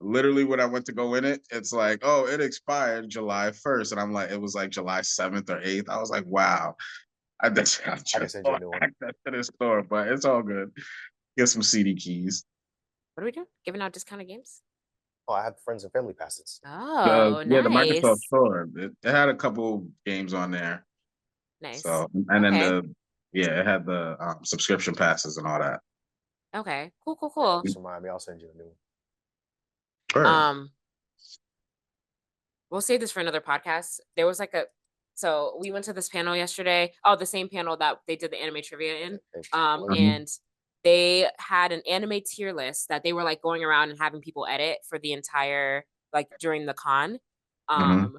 Literally when I went to go in it, it's like, oh, it expired July 1st. And I'm like, it was like July 7th or 8th. I was like, wow. I just I can send you a new one. access to this store, but it's all good. Get some CD keys. What are we doing? Giving out discounted games? Oh, I have friends and family passes. Oh, Yeah, the Microsoft nice. store. It had a couple games on there. Nice. So and then Okay. it had the subscription passes and all that. Okay. Cool. Just remind me, I'll send you a new one. Sure. We'll save this for another podcast. There was so we went to this panel yesterday. Oh, the same panel that they did the anime trivia in. And they had an anime tier list that they were like going around and having people edit for the entire like during the con. Mhm.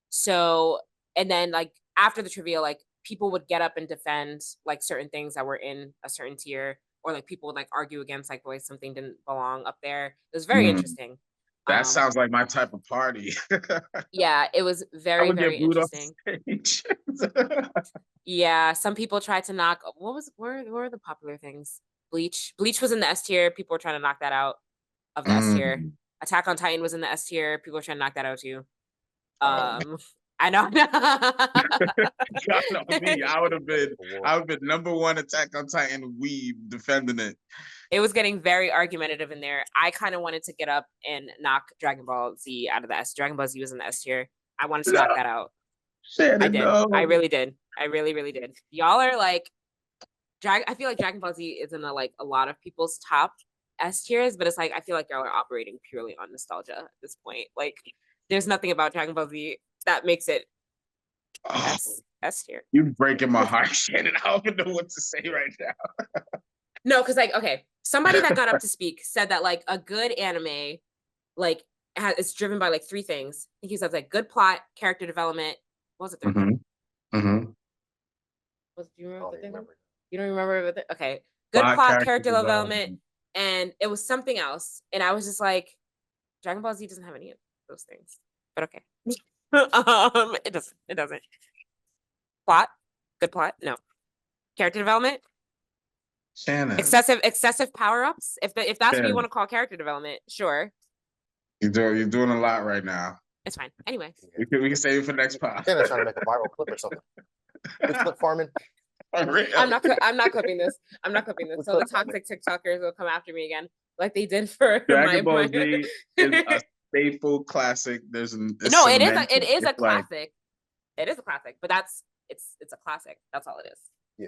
So and then like after the trivia, like people would get up and defend like certain things that were in a certain tier, or like people would like argue against like why something didn't belong up there. It was very interesting. That sounds like my type of party. Yeah, it was I very, would very get booed off interesting. stage. Yeah, some people tried to knock. What were the popular things? Bleach. Bleach was in the S tier. People were trying to knock that out of the S tier. Mm. Attack on Titan was in the S tier. People were trying to knock that out too. Oh. I know. Y'all know me. I would have been #1 Attack on Titan weeb defending it. It was getting very argumentative in there. I kind of wanted to get up and knock Dragon Ball Z out of the S. Dragon Ball Z was in the S tier. I wanted to knock that out. Shannon, I did. no. I really did. I really, really did. Y'all are like, I feel like Dragon Ball Z is in a lot of people's top S tiers, but it's like I feel like y'all are operating purely on nostalgia at this point. Like, there's nothing about Dragon Ball Z that makes it S tier. You're breaking my heart, Shannon. I don't even know what to say right now. No, because like, okay, somebody that got up to speak said that like a good anime, like it's driven by like 3 things. I think he says like good plot, character development. What was it? Third thing? Mm-hmm. Do you remember Oh, the they thing? remember. You don't remember? Okay, good plot, character development, and it was something else. And I was just like, Dragon Ball Z doesn't have any of those things, but okay. It doesn't. It doesn't. Plot, good plot, no. Character development, Shannon. excessive power-ups. If that's what you want to call character development, sure. You're doing a lot right now. It's fine. Anyway. We can save it for next pod. Shannon's trying to make a viral clip or something. With clip farming. I'm not clipping this. I'm not clipping this. So the toxic TikTokers will come after me again, like they did for Dragon Ball Z is a faithful classic. It is a classic. It is a classic, but it's a classic. That's all it is. Yeah.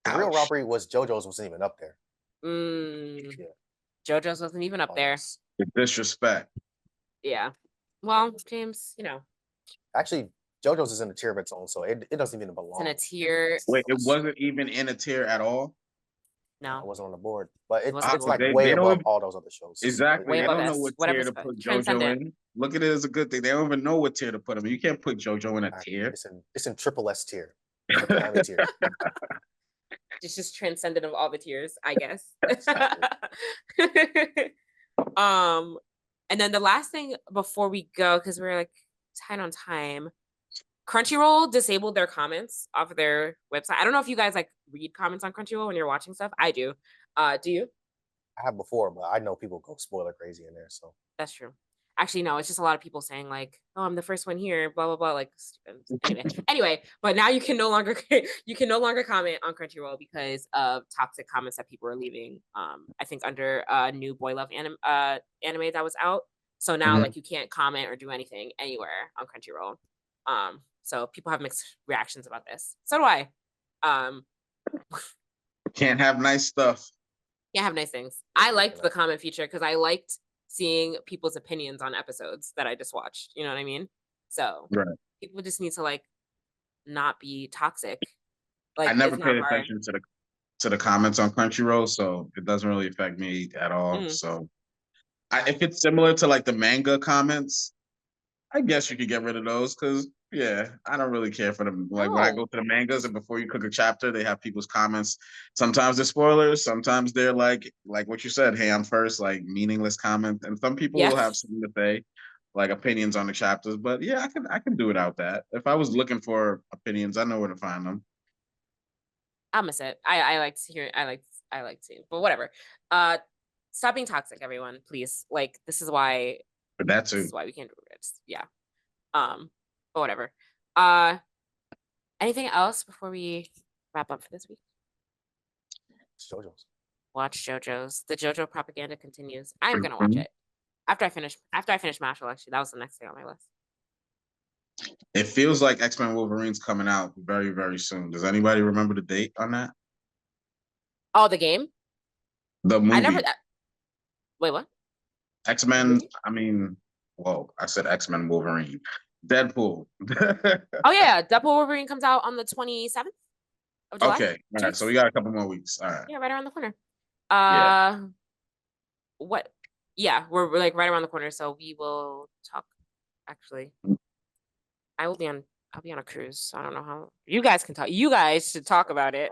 The real robbery was JoJo's wasn't even up there. Yeah. JoJo's wasn't even up there. The disrespect. Yeah. Well, James, Actually, JoJo's is in a tier of its own, so it doesn't even belong. It's in a tier. Wait, it wasn't even in a tier at all? No. It wasn't on the board. But it's wasn't like they way don't- above all those other shows. Exactly. Way They above don't know us. what Whatever tier to spot. put JoJo Transcendent. in. Look at it as a good thing. They don't even know what tier to put them in. You can't put JoJo in a tier. It's in triple S tier. Anime tier. It's just transcendent of all the tiers, I guess. And then the last thing before we go, because we're like tight on time, Crunchyroll disabled their comments off of their website. I don't know if you guys like read comments on Crunchyroll when you're watching stuff. I do. Do you? I have before, but I know people go spoiler crazy in there. So That's true. Actually, no, it's just a lot of people saying like, "Oh, I'm the first one here," blah blah blah. Like, anyway, but now you can no longer comment on Crunchyroll because of toxic comments that people are leaving. I think under new Boy Love anime that was out. So now like you can't comment or do anything anywhere on Crunchyroll. So people have mixed reactions about this. So do I. Can't have nice stuff. Can't have nice things. I liked the comment feature because I liked seeing people's opinions on episodes that I just watched. You know what I mean? So people just need to like not be toxic. Like I never paid attention to the comments on Crunchyroll, so it doesn't really affect me at all. So if it's similar to like the manga comments, I guess you could get rid of those because I don't really care for them. Like when I go to the mangas and before you cook a chapter, they have people's comments. Sometimes they're spoilers, sometimes they're like what you said, hey, I'm first, like meaningless comment. And some people will have something to say, like opinions on the chapters. But yeah, I can do without that. If I was looking for opinions, I know where to find them. I'll miss it. I like to hear I like to, but whatever. Stop being toxic, everyone, please. Like this is why But that too. This is why we can't do it. But whatever. Anything else before we wrap up for this week? JoJo's. Watch JoJo's. The JoJo propaganda continues. I'm gonna watch it after I finish Mashal. Actually, that was the next thing on my list. It feels like X-Men Wolverine's coming out very, very soon. Does anybody remember the date on that? Oh, the game? The movie. I never. Wait, what? X-Men. I mean, I said X-Men Wolverine. Deadpool. Oh yeah, Deadpool Wolverine comes out on the 27th of July. Okay, all right. So we got a couple more weeks. All right. Yeah, right around the corner. What? Yeah, we're like right around the corner. So we will talk. Actually, I will be on I'll be on a cruise. I don't know how you guys can talk. You guys should talk about it.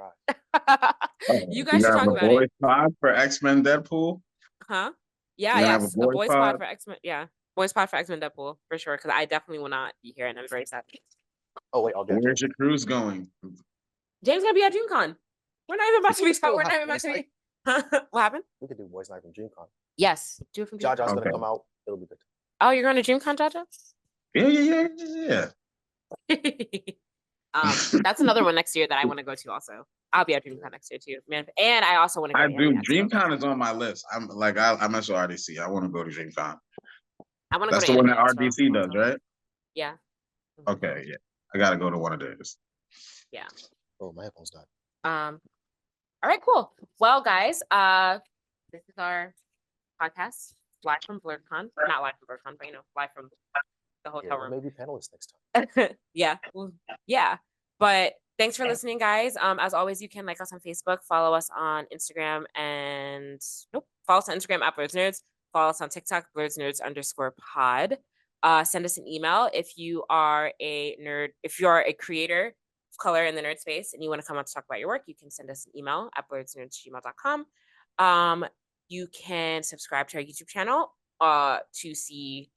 Right. You guys should have talk a about boys it. pod for X-Men Deadpool. Huh? Yeah, You're gonna have a yes. A boys boys pod pod? for X-Men. Yeah. Boys pod for X-Men Deadpool for sure. Because I definitely will not be here and I'm very sad. Oh wait, I'll get Where's your cruise going? James gonna be at DreamCon. We're not even about to be still we're not have even about to boys be what happened? We could do Boys Night from DreamCon. Yes. Do it from Jaja's DreamCon. gonna Okay. come out. It'll be good. Oh, you're going to DreamCon, Jaja? Yeah. That's another one next year that I want to go to also. I'll be at DreamCon next year too. Man, and I also want to go I to do. Anime Expo. DreamCon is on my list. I'm like, I mess with RDC. I want to go to DreamCon. I want to go That's to the one Anime that Expo RDC does, also. right? Yeah. Okay, yeah. I gotta go to one of those. Yeah. Oh, my headphones died. All right, cool. Well, guys, this is our podcast live from Blerdcon. Not live from Blerdcon, but live from the hotel room. Maybe panelists next time. Yeah. Well, yeah. But thanks for listening, guys. As always, you can like us on Facebook, follow us on Instagram, and follow us on Instagram at Blerdsnerds. Follow us on TikTok, Blerdsnerds_pod. Send us an email if you are a nerd, if you are a creator of color in the nerd space and you want to come on to talk about your work, you can send us an email at blerdsnerds@gmail.com. You can subscribe to our YouTube channel to see,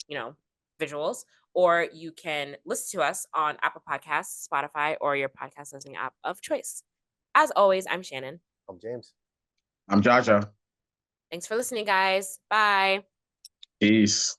visuals, or you can listen to us on Apple Podcasts, Spotify, or your podcast listening app of choice. As always, I'm Shannon. I'm James. I'm Jaja. Thanks for listening, guys. Bye. Peace.